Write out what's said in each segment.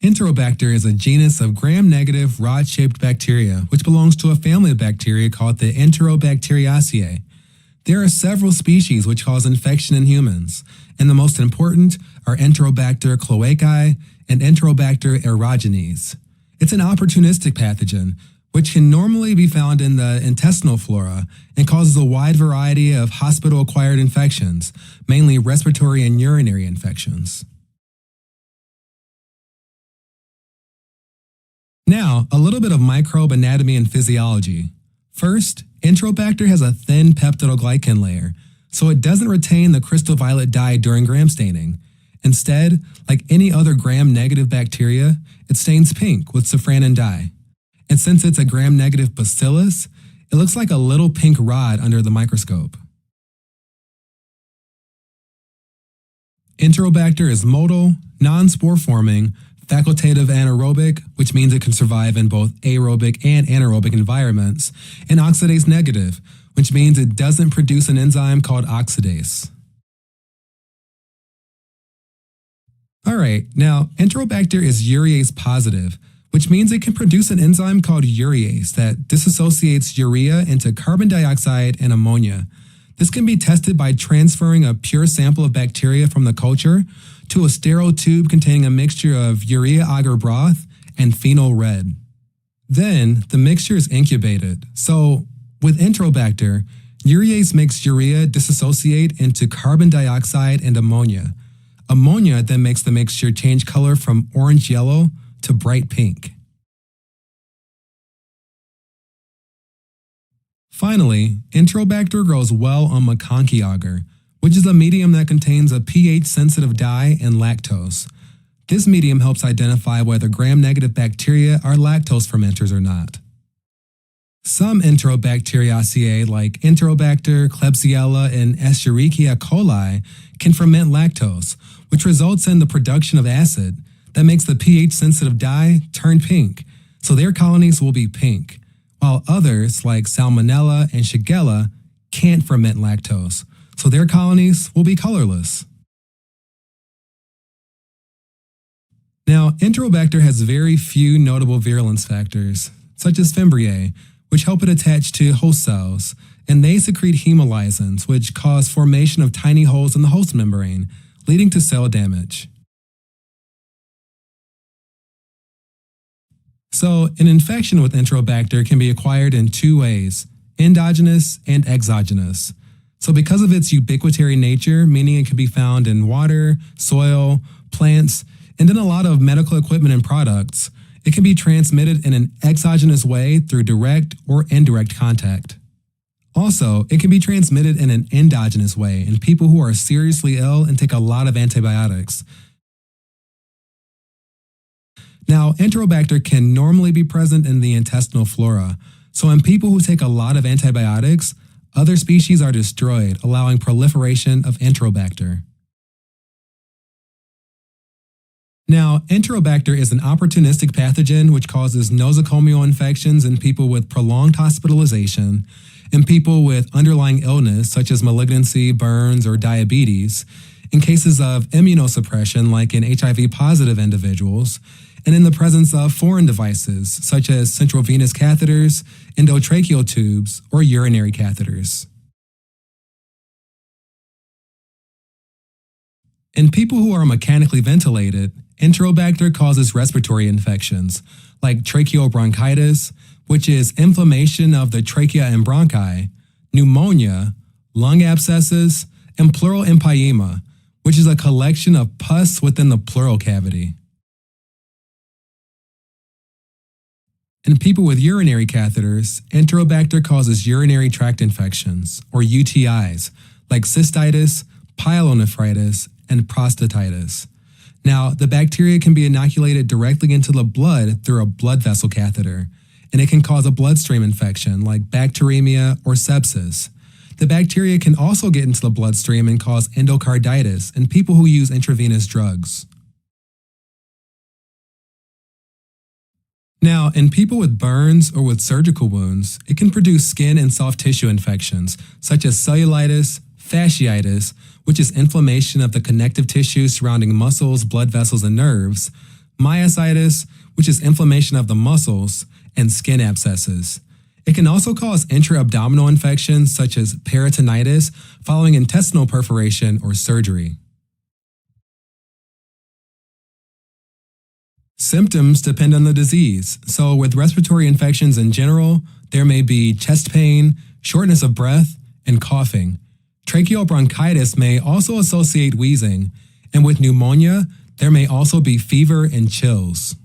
Enterobacter is a genus of gram-negative rod-shaped bacteria, which belongs to a family of bacteria called the Enterobacteriaceae. There are several species which cause infection in humans, and the most important are Enterobacter cloacae and Enterobacter aerogenes. It's an opportunistic pathogen, which can normally be found in the intestinal flora and causes a wide variety of hospital-acquired infections, mainly respiratory and urinary infections. Now, a little bit of microbe anatomy and physiology. First, Enterobacter has a thin peptidoglycan layer, so it doesn't retain the crystal violet dye during gram staining. Instead, like any other gram-negative bacteria, it stains pink with safranin dye. And since it's a gram-negative bacillus, it looks like a little pink rod under the microscope. Enterobacter is motile, non-spore-forming, facultative anaerobic, which means it can survive in both aerobic and anaerobic environments, and oxidase negative, which means it doesn't produce an enzyme called oxidase. Alright, now Enterobacter is urease positive, which means it can produce an enzyme called urease that disassociates urea into carbon dioxide and ammonia. This can be tested by transferring a pure sample of bacteria from the culture to a sterile tube containing a mixture of urea agar broth and phenol red. Then, the mixture is incubated. So, with Enterobacter, urease makes urea disassociate into carbon dioxide and ammonia. Ammonia then makes the mixture change color from orange-yellow to bright pink. Finally, Enterobacter grows well on MacConkey agar, which is a medium that contains a pH-sensitive dye and lactose. This medium helps identify whether gram-negative bacteria are lactose fermenters or not. Some Enterobacteriaceae like Enterobacter, Klebsiella, and Escherichia coli can ferment lactose, which results in the production of acid that makes the pH-sensitive dye turn pink, so their colonies will be pink, while others like Salmonella and Shigella can't ferment lactose, so their colonies will be colorless. Now, Enterobacter has very few notable virulence factors, such as Fimbriae, which help it attach to host cells, and they secrete hemolysins, which cause formation of tiny holes in the host membrane, leading to cell damage. So, an infection with Enterobacter can be acquired in two ways, endogenous and exogenous. So because of its ubiquitary nature, meaning it can be found in water, soil, plants, and in a lot of medical equipment and products, it can be transmitted in an exogenous way through direct or indirect contact. Also, it can be transmitted in an endogenous way in people who are seriously ill and take a lot of antibiotics. Now, Enterobacter can normally be present in the intestinal flora, so in people who take a lot of antibiotics, other species are destroyed, allowing proliferation of Enterobacter. Now, Enterobacter is an opportunistic pathogen which causes nosocomial infections in people with prolonged hospitalization, in people with underlying illness such as malignancy, burns, or diabetes, in cases of immunosuppression like in HIV-positive individuals, and in the presence of foreign devices such as central venous catheters, endotracheal tubes, or urinary catheters. In people who are mechanically ventilated, Enterobacter causes respiratory infections like tracheobronchitis, which is inflammation of the trachea and bronchi, pneumonia, lung abscesses, and pleural empyema, which is a collection of pus within the pleural cavity. In people with urinary catheters, Enterobacter causes urinary tract infections, or UTIs, like cystitis, pyelonephritis, and prostatitis. Now, the bacteria can be inoculated directly into the blood through a blood vessel catheter, and it can cause a bloodstream infection like bacteremia or sepsis. The bacteria can also get into the bloodstream and cause endocarditis in people who use intravenous drugs. Now, in people with burns or with surgical wounds, it can produce skin and soft tissue infections, such as cellulitis, fasciitis, which is inflammation of the connective tissue surrounding muscles, blood vessels, and nerves, myositis, which is inflammation of the muscles, and skin abscesses. It can also cause intra-abdominal infections such as peritonitis following intestinal perforation or surgery. Symptoms depend on the disease, so with respiratory infections in general, there may be chest pain, shortness of breath, and coughing. Tracheal bronchitis may also associate wheezing, and with pneumonia, there may also be fever and chills.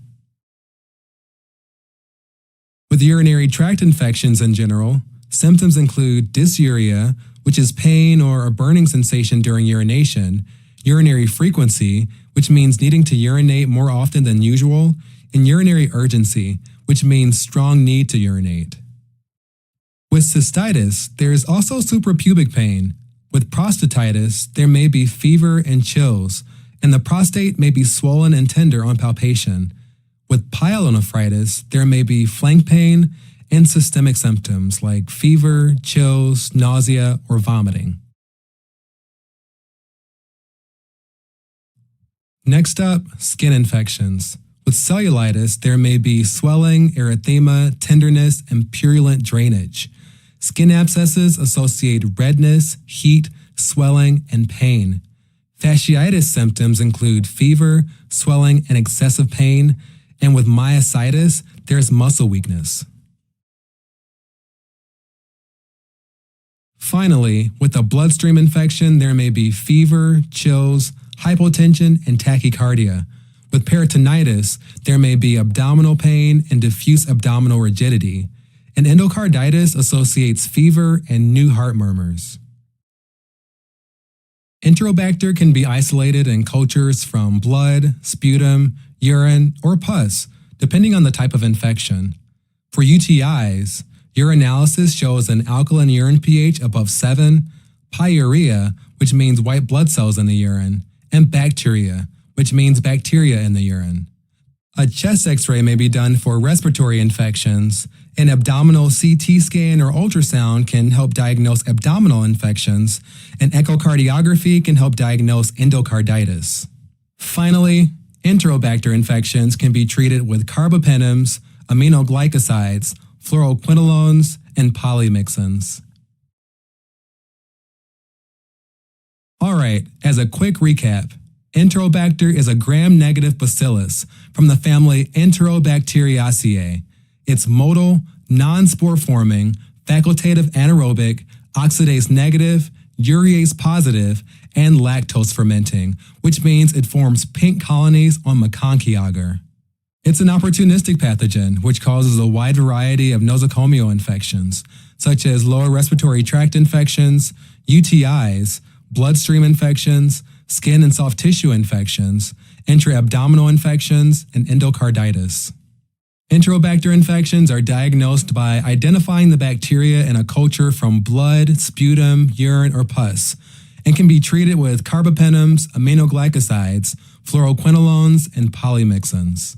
With urinary tract infections in general, symptoms include dysuria, which is pain or a burning sensation during urination, urinary frequency, which means needing to urinate more often than usual, and urinary urgency, which means strong need to urinate. With cystitis, there is also suprapubic pain. With prostatitis, there may be fever and chills, and the prostate may be swollen and tender on palpation. With pyelonephritis, there may be flank pain and systemic symptoms like fever, chills, nausea, or vomiting. Next up, skin infections. With cellulitis, there may be swelling, erythema, tenderness, and purulent drainage. Skin abscesses associate redness, heat, swelling, and pain. Fasciitis symptoms include fever, swelling, and excessive pain, and with myositis, there's muscle weakness. Finally, with a bloodstream infection, there may be fever, chills, hypotension, and tachycardia. With peritonitis, there may be abdominal pain and diffuse abdominal rigidity. And endocarditis associates fever and new heart murmurs. Enterobacter can be isolated in cultures from blood, sputum, urine, or pus, depending on the type of infection. For UTIs, urinalysis shows an alkaline urine pH above 7, pyuria, which means white blood cells in the urine, and bacteria, which means bacteria in the urine. A chest X-ray may be done for respiratory infections. An abdominal CT scan or ultrasound can help diagnose abdominal infections, and echocardiography can help diagnose endocarditis. Finally, Enterobacter infections can be treated with carbapenems, aminoglycosides, fluoroquinolones, and polymyxins. Alright, as a quick recap, Enterobacter is a gram-negative bacillus from the family Enterobacteriaceae. It's motile, non-spore-forming, facultative anaerobic, oxidase-negative, urease-positive, and lactose-fermenting, which means it forms pink colonies on McConkey agar. It's an opportunistic pathogen, which causes a wide variety of nosocomial infections, such as lower respiratory tract infections, UTIs, bloodstream infections, skin and soft tissue infections, intra-abdominal infections, and endocarditis. Enterobacter infections are diagnosed by identifying the bacteria in a culture from blood, sputum, urine, or pus, and can be treated with carbapenems, aminoglycosides, fluoroquinolones, and polymyxins.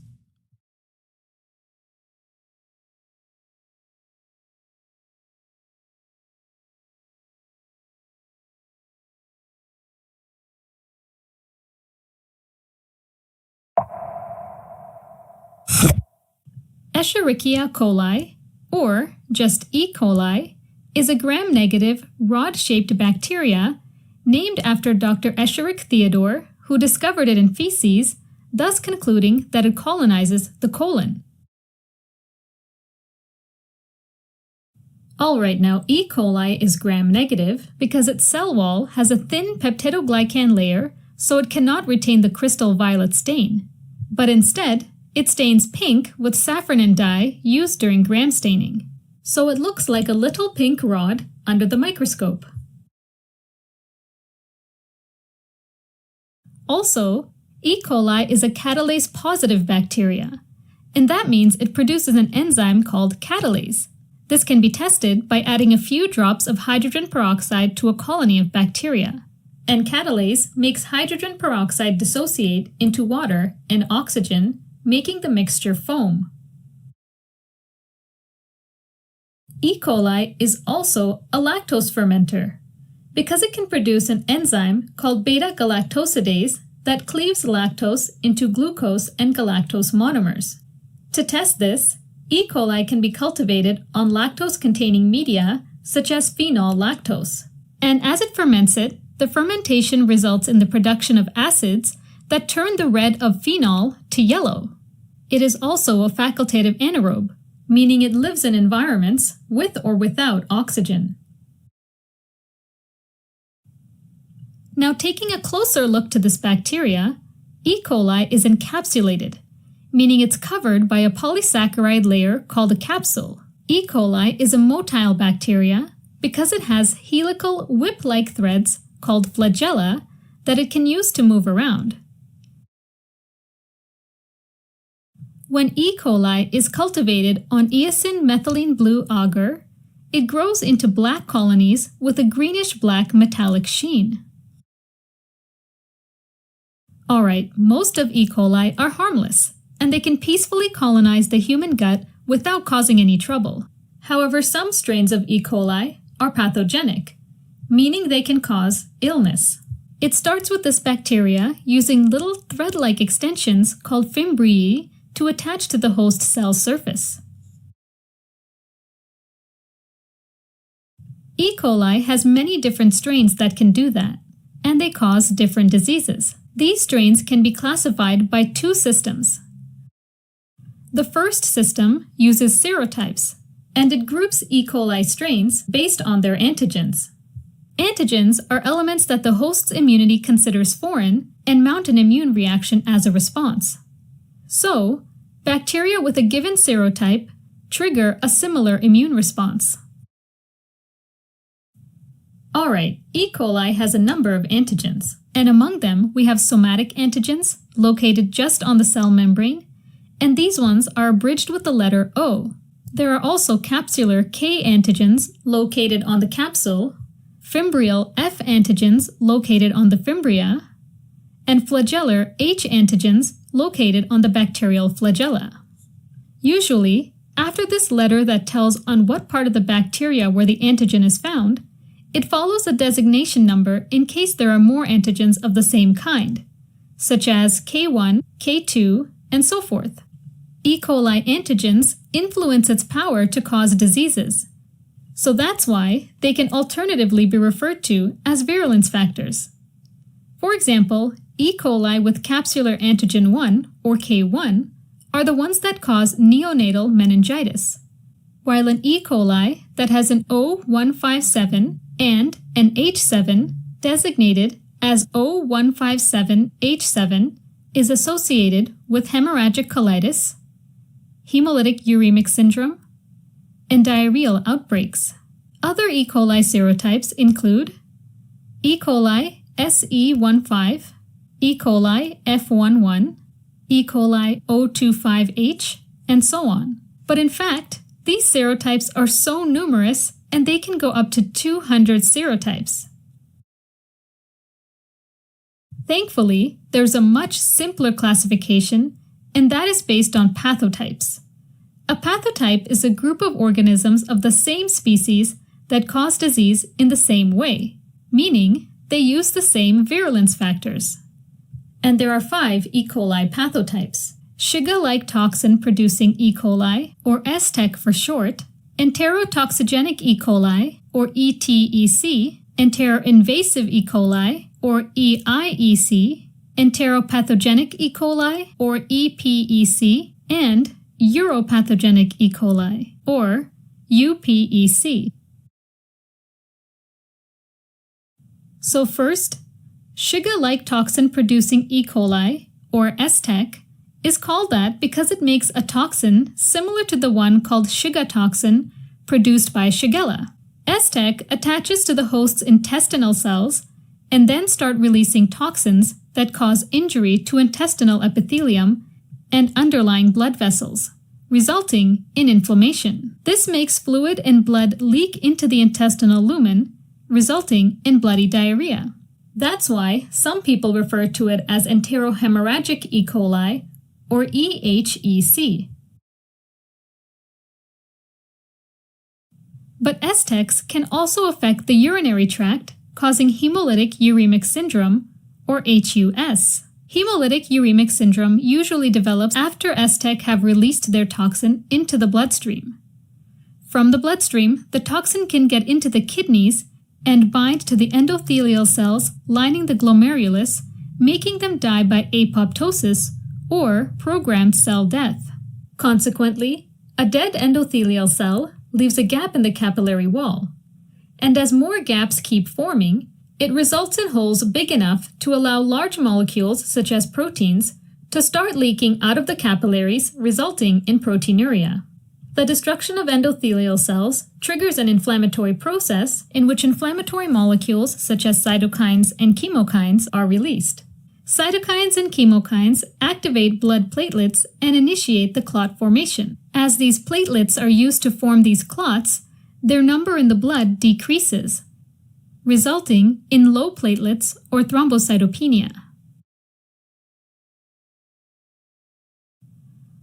Escherichia coli, or just E. coli, is a gram-negative, rod-shaped bacteria named after Dr. Escherick Theodor, who discovered it in feces, thus concluding that it colonizes the colon. Alright, now E. coli is gram-negative because its cell wall has a thin peptidoglycan layer, so it cannot retain the crystal violet stain. But instead, it stains pink with safranin dye used during gram staining, so it looks like a little pink rod under the microscope. Also, E. coli is a catalase-positive bacteria, and that means it produces an enzyme called catalase. This can be tested by adding a few drops of hydrogen peroxide to a colony of bacteria. And catalase makes hydrogen peroxide dissociate into water and oxygen, making the mixture foam. E. coli is also a lactose fermenter. Because it can produce an enzyme called beta-galactosidase that cleaves lactose into glucose and galactose monomers. To test this, E. coli can be cultivated on lactose-containing media such as phenol lactose. And as it ferments it, the fermentation results in the production of acids that turn the red of phenol to yellow. It is also a facultative anaerobe, meaning it lives in environments with or without oxygen. Now, taking a closer look to this bacteria, E. coli is encapsulated, meaning it's covered by a polysaccharide layer called a capsule. E. coli is a motile bacteria because it has helical whip-like threads called flagella that it can use to move around. When E. coli is cultivated on eosin methylene blue agar, it grows into black colonies with a greenish-black metallic sheen. Alright, most of E. coli are harmless, and they can peacefully colonize the human gut without causing any trouble. However, some strains of E. coli are pathogenic, meaning they can cause illness. It starts with this bacteria using little thread-like extensions called fimbriae to attach to the host cell surface. E. coli has many different strains that can do that, and they cause different diseases. These strains can be classified by two systems. The first system uses serotypes, and it groups E. coli strains based on their antigens. Antigens are elements that the host's immunity considers foreign and mount an immune reaction as a response. So, bacteria with a given serotype trigger a similar immune response. Alright, E. coli has a number of antigens, and among them we have somatic antigens located just on the cell membrane, and these ones are abridged with the letter O. There are also capsular K antigens located on the capsule, fimbrial F antigens located on the fimbria, and flagellar H antigens located on the bacterial flagella. Usually, after this letter that tells on what part of the bacteria where the antigen is found, it follows a designation number in case there are more antigens of the same kind, such as K1, K2, and so forth. E. coli antigens influence its power to cause diseases, so that's why they can alternatively be referred to as virulence factors. For example, E. coli with capsular antigen 1, or K1, are the ones that cause neonatal meningitis, while an E. coli that has an O157 and an H7 designated as O157H7 is associated with hemorrhagic colitis, hemolytic uremic syndrome, and diarrheal outbreaks. Other E. coli serotypes include E. coli SE15, E. coli F11, E. coli O25H, and so on. But in fact, these serotypes are so numerous and they can go up to 200 serotypes. Thankfully, there's a much simpler classification, and that is based on pathotypes. A pathotype is a group of organisms of the same species that cause disease in the same way, meaning they use the same virulence factors. And there are 5 E. coli pathotypes: Shiga-like toxin-producing E. coli, or STEC for short, enterotoxigenic E. coli, or ETEC, enteroinvasive E. coli, or EIEC, enteropathogenic E. coli, or EPEC, and uropathogenic E. coli, or UPEC. So first, Shiga-like toxin-producing E. coli, or STEC, is called that because it makes a toxin similar to the one called Shiga toxin produced by Shigella. STEC attaches to the host's intestinal cells and then start releasing toxins that cause injury to intestinal epithelium and underlying blood vessels, resulting in inflammation. This makes fluid and blood leak into the intestinal lumen, resulting in bloody diarrhea. That's why some people refer to it as enterohemorrhagic E. coli, or EHEC. But STECs can also affect the urinary tract, causing hemolytic uremic syndrome, or HUS. Hemolytic uremic syndrome usually develops after STEC have released their toxin into the bloodstream. From the bloodstream, the toxin can get into the kidneys and bind to the endothelial cells lining the glomerulus, making them die by apoptosis or programmed cell death. Consequently, a dead endothelial cell leaves a gap in the capillary wall, and as more gaps keep forming, it results in holes big enough to allow large molecules, such as proteins, to start leaking out of the capillaries, resulting in proteinuria. The destruction of endothelial cells triggers an inflammatory process in which inflammatory molecules, such as cytokines and chemokines, are released. Cytokines and chemokines activate blood platelets and initiate the clot formation. As these platelets are used to form these clots, their number in the blood decreases, resulting in low platelets or thrombocytopenia.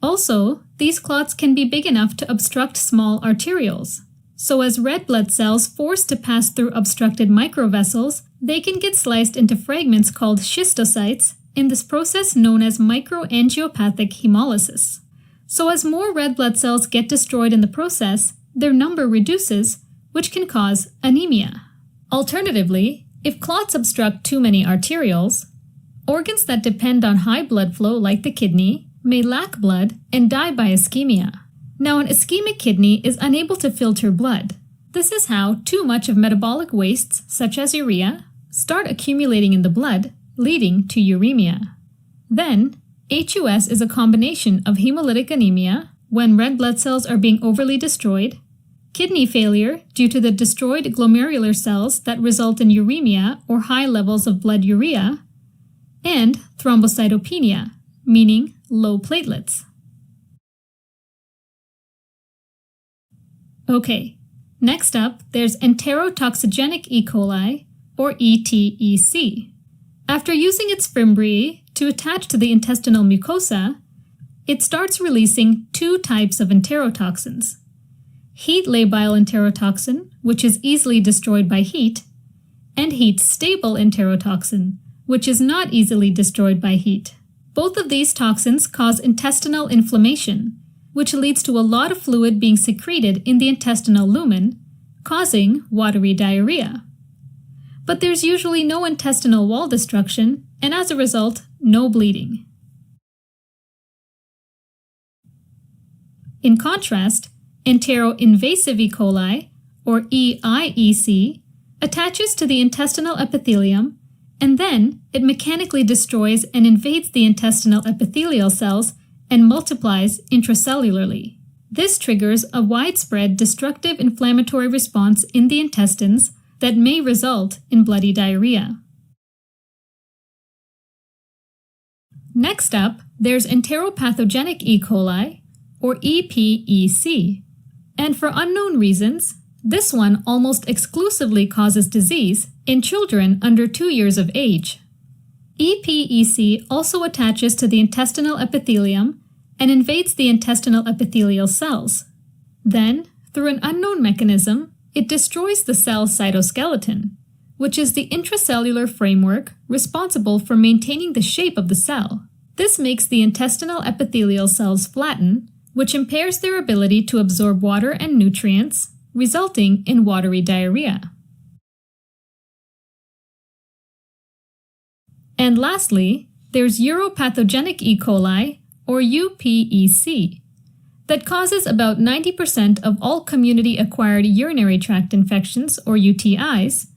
Also, these clots can be big enough to obstruct small arterioles. So as red blood cells force to pass through obstructed microvessels, they can get sliced into fragments called schistocytes in this process known as microangiopathic hemolysis. So as more red blood cells get destroyed in the process, their number reduces, which can cause anemia. Alternatively, if clots obstruct too many arterioles, organs that depend on high blood flow like the kidney may lack blood and die by ischemia. Now, an ischemic kidney is unable to filter blood. This is how too much of metabolic wastes, such as urea, start accumulating in the blood, leading to uremia. Then, HUS is a combination of hemolytic anemia, when red blood cells are being overly destroyed, kidney failure due to the destroyed glomerular cells that result in uremia or high levels of blood urea, and thrombocytopenia, meaning low platelets. Okay, next up, there's enterotoxigenic E. coli, or ETEC. After using its fimbriae to attach to the intestinal mucosa, it starts releasing two types of enterotoxins: heat-labile enterotoxin, which is easily destroyed by heat, and heat-stable enterotoxin, which is not easily destroyed by heat. Both of these toxins cause intestinal inflammation, which leads to a lot of fluid being secreted in the intestinal lumen, causing watery diarrhea. But there's usually no intestinal wall destruction, and as a result, no bleeding. In contrast, enteroinvasive E. coli, or EIEC, attaches to the intestinal epithelium, and then it mechanically destroys and invades the intestinal epithelial cells and multiplies intracellularly. This triggers a widespread destructive inflammatory response in the intestines that may result in bloody diarrhea. Next up, there's enteropathogenic E. coli, or EPEC, and for unknown reasons, this one almost exclusively causes disease in children under 2 years of age. EPEC also attaches to the intestinal epithelium and invades the intestinal epithelial cells. Then, through an unknown mechanism, it destroys the cell cytoskeleton, which is the intracellular framework responsible for maintaining the shape of the cell. This makes the intestinal epithelial cells flatten, which impairs their ability to absorb water and nutrients, resulting in watery diarrhea. And lastly, there's uropathogenic E. coli, or UPEC, that causes about 90% of all community-acquired urinary tract infections, or UTIs,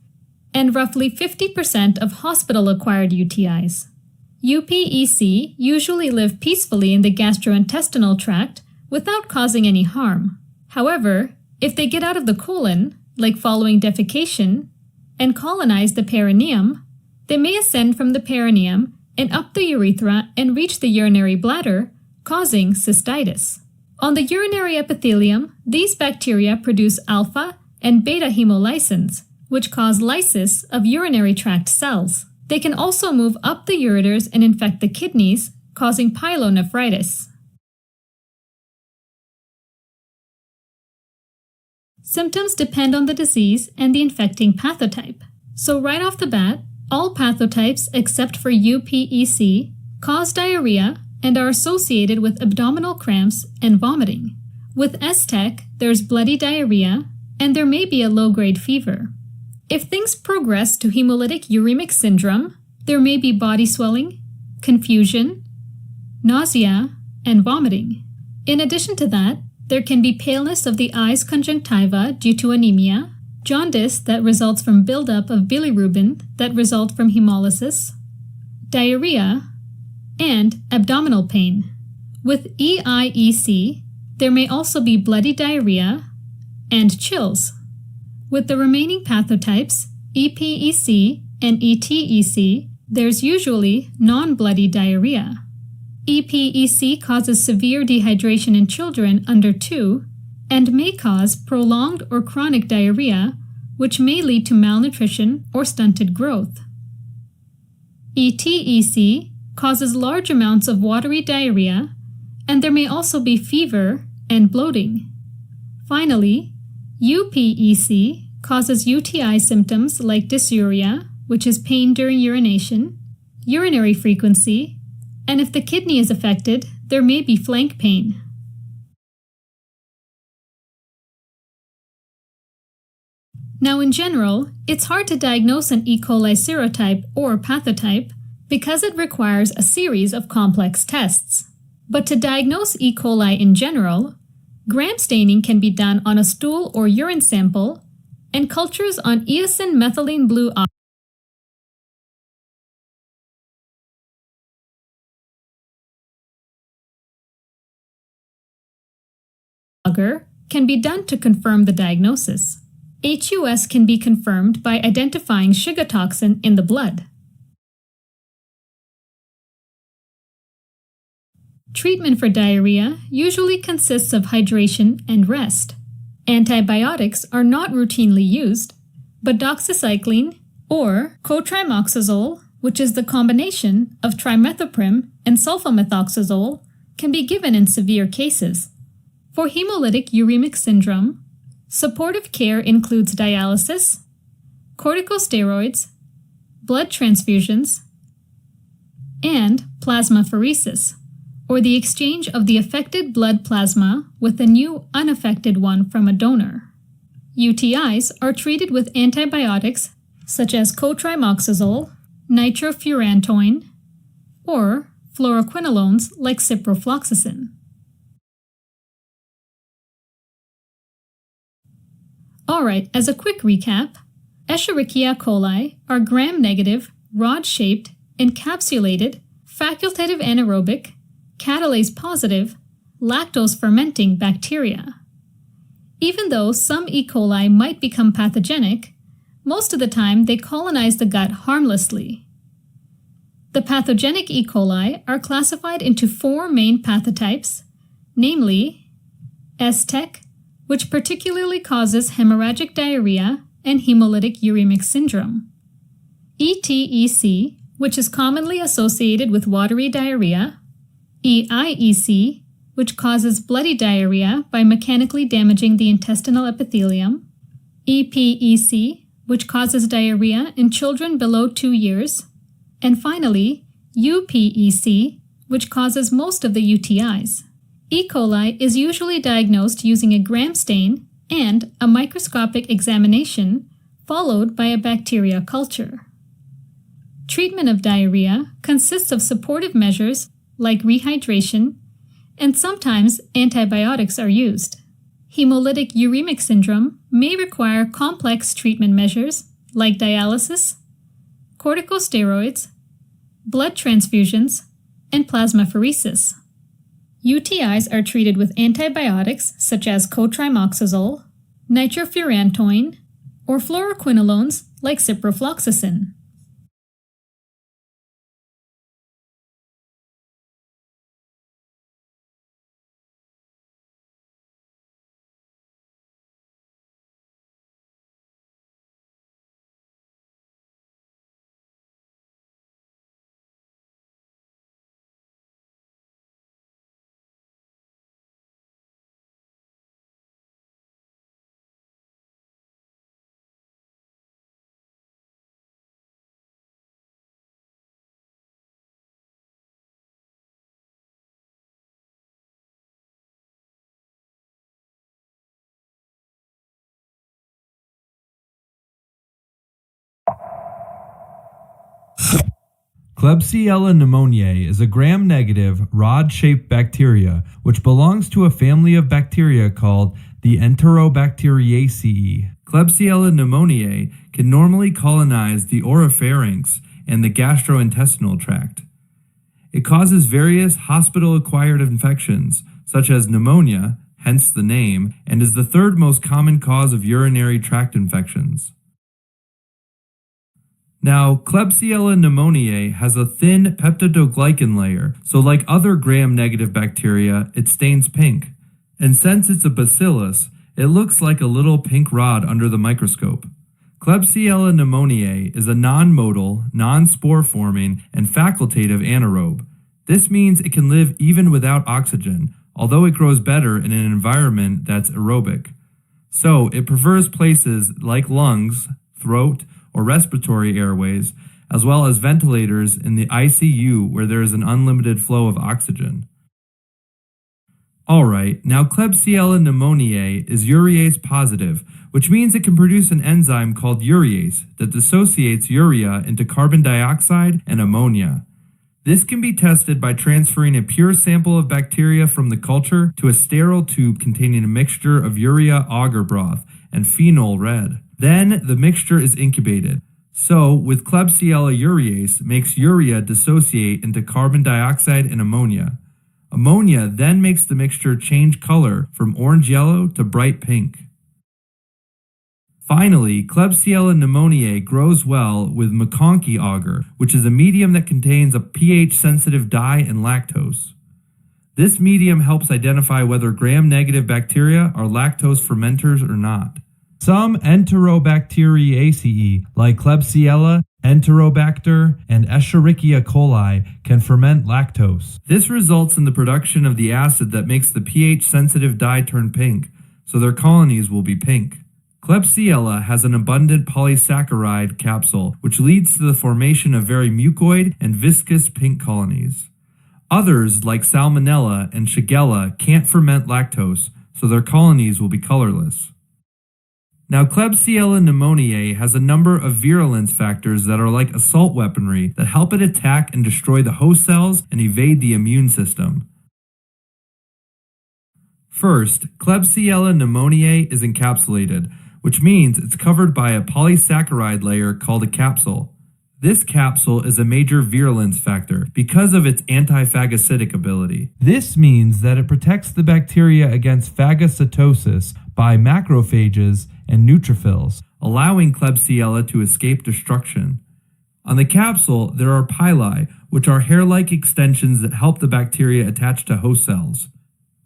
and roughly 50% of hospital-acquired UTIs. UPEC usually live peacefully in the gastrointestinal tract without causing any harm. However, if they get out of the colon, like following defecation, and colonize the perineum, they may ascend from the perineum and up the urethra and reach the urinary bladder, causing cystitis. On the urinary epithelium, these bacteria produce alpha and beta hemolysins, which cause lysis of urinary tract cells. They can also move up the ureters and infect the kidneys, causing pyelonephritis. Symptoms depend on the disease and the infecting pathotype. So right off the bat, all pathotypes except for UPEC cause diarrhea, and are associated with abdominal cramps and vomiting. With STEC, there's bloody diarrhea, and there may be a low-grade fever. If things progress to hemolytic uremic syndrome, there may be body swelling, confusion, nausea, and vomiting. In addition to that, there can be paleness of the eye's conjunctiva due to anemia, jaundice that results from buildup of bilirubin that result from hemolysis, diarrhea, and abdominal pain. With EIEC, there may also be bloody diarrhea and chills. With the remaining pathotypes, EPEC and ETEC, there's usually non-bloody diarrhea. EPEC causes severe dehydration in children under 2 and may cause prolonged or chronic diarrhea, which may lead to malnutrition or stunted growth. ETEC causes large amounts of watery diarrhea, and there may also be fever and bloating. Finally, UPEC causes UTI symptoms like dysuria, which is pain during urination, urinary frequency, and if the kidney is affected, there may be flank pain. Now, in general, it's hard to diagnose an E. coli serotype or pathotype because it requires a series of complex tests. But to diagnose E. coli in general, gram staining can be done on a stool or urine sample, and cultures on eosin methylene blue agar can be done to confirm the diagnosis. HUS can be confirmed by identifying Shiga toxin in the blood. Treatment for diarrhea usually consists of hydration and rest. Antibiotics are not routinely used, but doxycycline or cotrimoxazole, which is the combination of trimethoprim and sulfamethoxazole, can be given in severe cases. For hemolytic uremic syndrome, supportive care includes dialysis, corticosteroids, blood transfusions, and plasmapheresis, or the exchange of the affected blood plasma with a new unaffected one from a donor. UTIs are treated with antibiotics such as cotrimoxazole, nitrofurantoin, or fluoroquinolones like ciprofloxacin. Alright, as a quick recap, Escherichia coli are gram-negative, rod-shaped, encapsulated, facultative anaerobic, catalase-positive, lactose-fermenting bacteria. Even though some E. coli might become pathogenic, most of the time they colonize the gut harmlessly. The pathogenic E. coli are classified into 4 main pathotypes, namely STEC, which particularly causes hemorrhagic diarrhea and hemolytic uremic syndrome, ETEC, which is commonly associated with watery diarrhea, EIEC, which causes bloody diarrhea by mechanically damaging the intestinal epithelium, EPEC, which causes diarrhea in children below 2 years, and finally, UPEC, which causes most of the UTIs. E. coli is usually diagnosed using a gram stain and a microscopic examination, followed by a bacteria culture. Treatment of diarrhea consists of supportive measures like rehydration, and sometimes antibiotics are used. Hemolytic uremic syndrome may require complex treatment measures like dialysis, corticosteroids, blood transfusions, and plasmapheresis. UTIs are treated with antibiotics such as cotrimoxazole, nitrofurantoin, or fluoroquinolones like ciprofloxacin. Klebsiella pneumoniae is a gram-negative, rod-shaped bacteria which belongs to a family of bacteria called the Enterobacteriaceae. Klebsiella pneumoniae can normally colonize the oropharynx and the gastrointestinal tract. It causes various hospital-acquired infections, such as pneumonia, hence the name, and is the third most common cause of urinary tract infections. Now, Klebsiella pneumoniae has a thin peptidoglycan layer, so like other gram-negative bacteria, it stains pink. And since it's a bacillus, it looks like a little pink rod under the microscope. Klebsiella pneumoniae is a non-motile, non-spore-forming, and facultative anaerobe. This means it can live even without oxygen, although it grows better in an environment that's aerobic. So, it prefers places like lungs, throat, or respiratory airways, as well as ventilators in the ICU where there is an unlimited flow of oxygen. Alright, now Klebsiella pneumoniae is urease positive, which means it can produce an enzyme called urease that dissociates urea into carbon dioxide and ammonia. This can be tested by transferring a pure sample of bacteria from the culture to a sterile tube containing a mixture of urea agar broth and phenol red. Then the mixture is incubated. So, with Klebsiella urease makes urea dissociate into carbon dioxide and ammonia. Ammonia then makes the mixture change color from orange-yellow to bright pink. Finally, Klebsiella pneumoniae grows well with McConkey agar, which is a medium that contains a pH-sensitive dye and lactose. This medium helps identify whether gram-negative bacteria are lactose fermenters or not. Some Enterobacteriaceae, like Klebsiella, Enterobacter, and Escherichia coli, can ferment lactose. This results in the production of the acid that makes the pH-sensitive dye turn pink, so their colonies will be pink. Klebsiella has an abundant polysaccharide capsule, which leads to the formation of very mucoid and viscous pink colonies. Others, like Salmonella and Shigella, can't ferment lactose, so their colonies will be colorless. Now, Klebsiella pneumoniae has a number of virulence factors that are like assault weaponry that help it attack and destroy the host cells and evade the immune system. First, Klebsiella pneumoniae is encapsulated, which means it's covered by a polysaccharide layer called a capsule. This capsule is a major virulence factor because of its anti-phagocytic ability. This means that it protects the bacteria against phagocytosis by macrophages and neutrophils, allowing Klebsiella to escape destruction. On the capsule, there are pili, which are hair-like extensions that help the bacteria attach to host cells.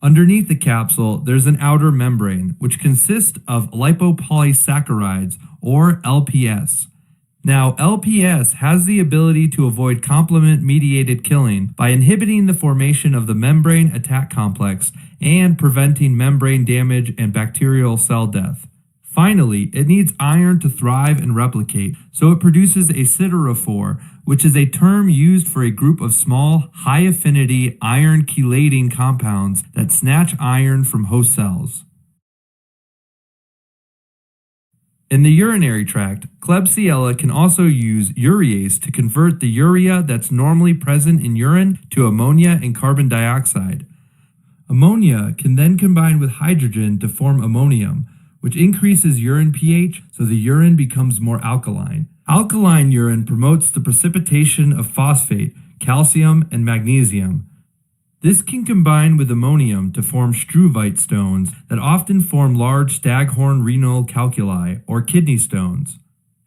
Underneath the capsule, there's an outer membrane, which consists of lipopolysaccharides, or LPS. Now, LPS has the ability to avoid complement-mediated killing by inhibiting the formation of the membrane attack complex and preventing membrane damage and bacterial cell death. Finally, it needs iron to thrive and replicate, so it produces a siderophore, which is a term used for a group of small, high-affinity iron chelating compounds that snatch iron from host cells. In the urinary tract, Klebsiella can also use urease to convert the urea that's normally present in urine to ammonia and carbon dioxide. Ammonia can then combine with hydrogen to form ammonium, which increases urine pH so the urine becomes more alkaline. Alkaline urine promotes the precipitation of phosphate, calcium, and magnesium. This can combine with ammonium to form struvite stones that often form large staghorn renal calculi, or kidney stones.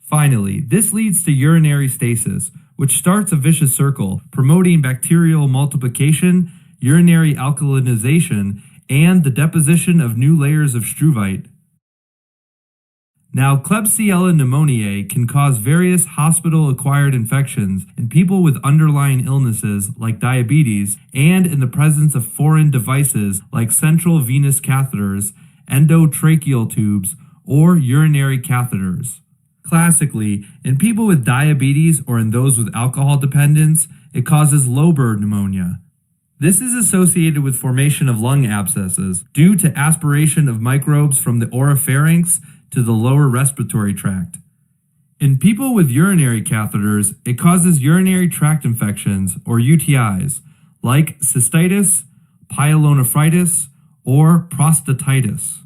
Finally, this leads to urinary stasis, which starts a vicious circle, promoting bacterial multiplication, urinary alkalinization, and the deposition of new layers of struvite. Now, Klebsiella pneumoniae can cause various hospital-acquired infections in people with underlying illnesses like diabetes and in the presence of foreign devices like central venous catheters, endotracheal tubes, or urinary catheters. Classically, in people with diabetes or in those with alcohol dependence, it causes lobar pneumonia. This is associated with formation of lung abscesses due to aspiration of microbes from the oropharynx to the lower respiratory tract. In people with urinary catheters, it causes urinary tract infections, or UTIs, like cystitis, pyelonephritis, or prostatitis.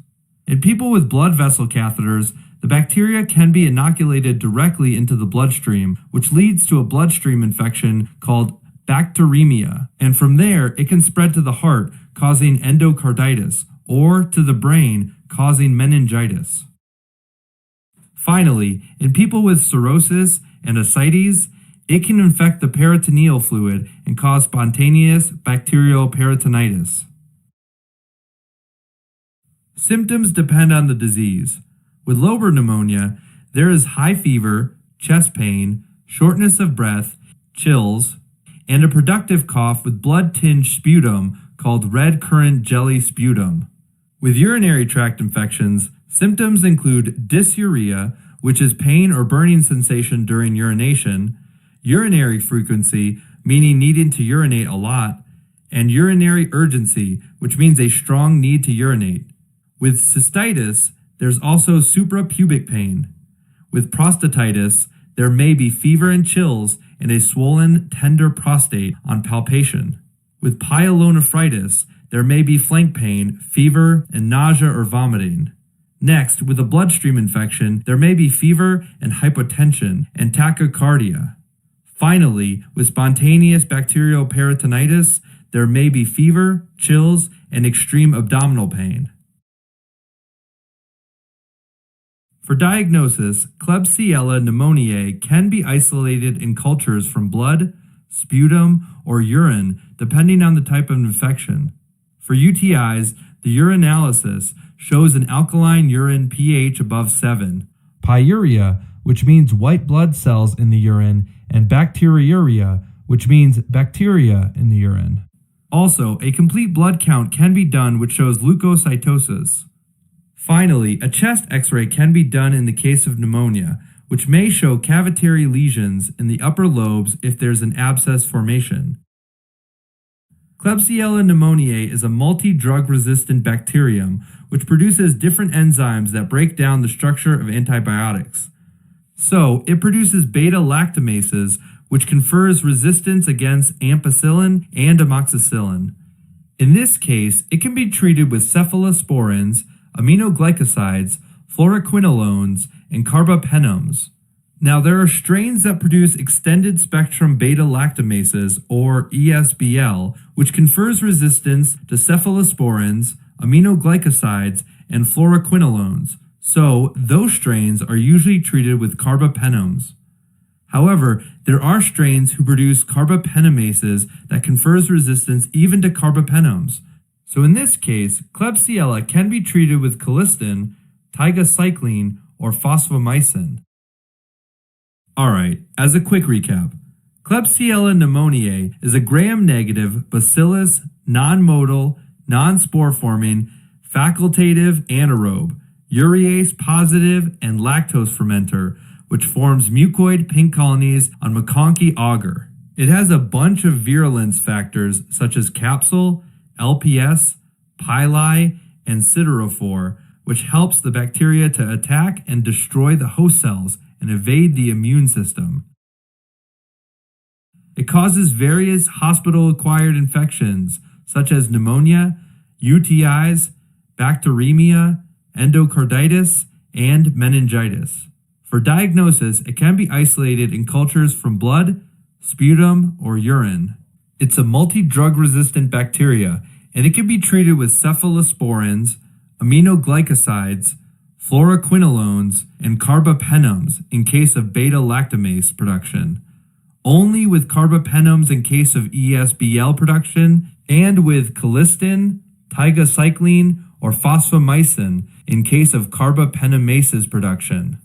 In people with blood vessel catheters, the bacteria can be inoculated directly into the bloodstream, which leads to a bloodstream infection called bacteremia, and from there it can spread to the heart, causing endocarditis, or to the brain, causing meningitis. Finally, in people with cirrhosis and ascites, it can infect the peritoneal fluid and cause spontaneous bacterial peritonitis. Symptoms depend on the disease. With lobar pneumonia, there is high fever, chest pain, shortness of breath, chills, and a productive cough with blood-tinged sputum called red currant jelly sputum. With urinary tract infections, symptoms include dysuria, which is pain or burning sensation during urination, urinary frequency, meaning needing to urinate a lot, and urinary urgency, which means a strong need to urinate. With cystitis, there's also suprapubic pain. With prostatitis, there may be fever and chills and a swollen, tender prostate on palpation. With pyelonephritis, there may be flank pain, fever, and nausea or vomiting. Next, with a bloodstream infection, there may be fever and hypotension and tachycardia. Finally, with spontaneous bacterial peritonitis, there may be fever, chills, and extreme abdominal pain. For diagnosis, Klebsiella pneumoniae can be isolated in cultures from blood, sputum, or urine, depending on the type of infection. For UTIs, the urinalysis shows an alkaline urine pH above 7, pyuria, which means white blood cells in the urine, and bacteriuria, which means bacteria in the urine. Also, a complete blood count can be done which shows leukocytosis. Finally, a chest X-ray can be done in the case of pneumonia, which may show cavitary lesions in the upper lobes if there's an abscess formation. Klebsiella pneumoniae is a multi-drug resistant bacterium which produces different enzymes that break down the structure of antibiotics. So, it produces beta-lactamases, which confers resistance against ampicillin and amoxicillin. In this case, it can be treated with cephalosporins, aminoglycosides, fluoroquinolones, and carbapenems. Now, there are strains that produce extended spectrum beta-lactamases, or ESBL, which confers resistance to cephalosporins, aminoglycosides, and fluoroquinolones. So, those strains are usually treated with carbapenems. However, there are strains who produce carbapenemases that confers resistance even to carbapenems. So in this case, Klebsiella can be treated with colistin, tigecycline, or fosfomycin. Alright, as a quick recap, Klebsiella pneumoniae is a gram-negative, bacillus, non-motile, non-spore-forming, facultative anaerobe, urease-positive, and lactose fermenter, which forms mucoid pink colonies on MacConkey agar. It has a bunch of virulence factors such as capsule, LPS, pili, and siderophore, which helps the bacteria to attack and destroy the host cells and evade the immune system. It causes various hospital-acquired infections such as pneumonia, UTIs, bacteremia, endocarditis, and meningitis. For diagnosis, it can be isolated in cultures from blood, sputum, or urine. It's a multi-drug resistant bacteria, and it can be treated with cephalosporins, aminoglycosides, fluoroquinolones, and carbapenems in case of beta-lactamase production, only with carbapenems in case of ESBL production, and with colistin, tigecycline, or fosfomycin in case of carbapenemases production.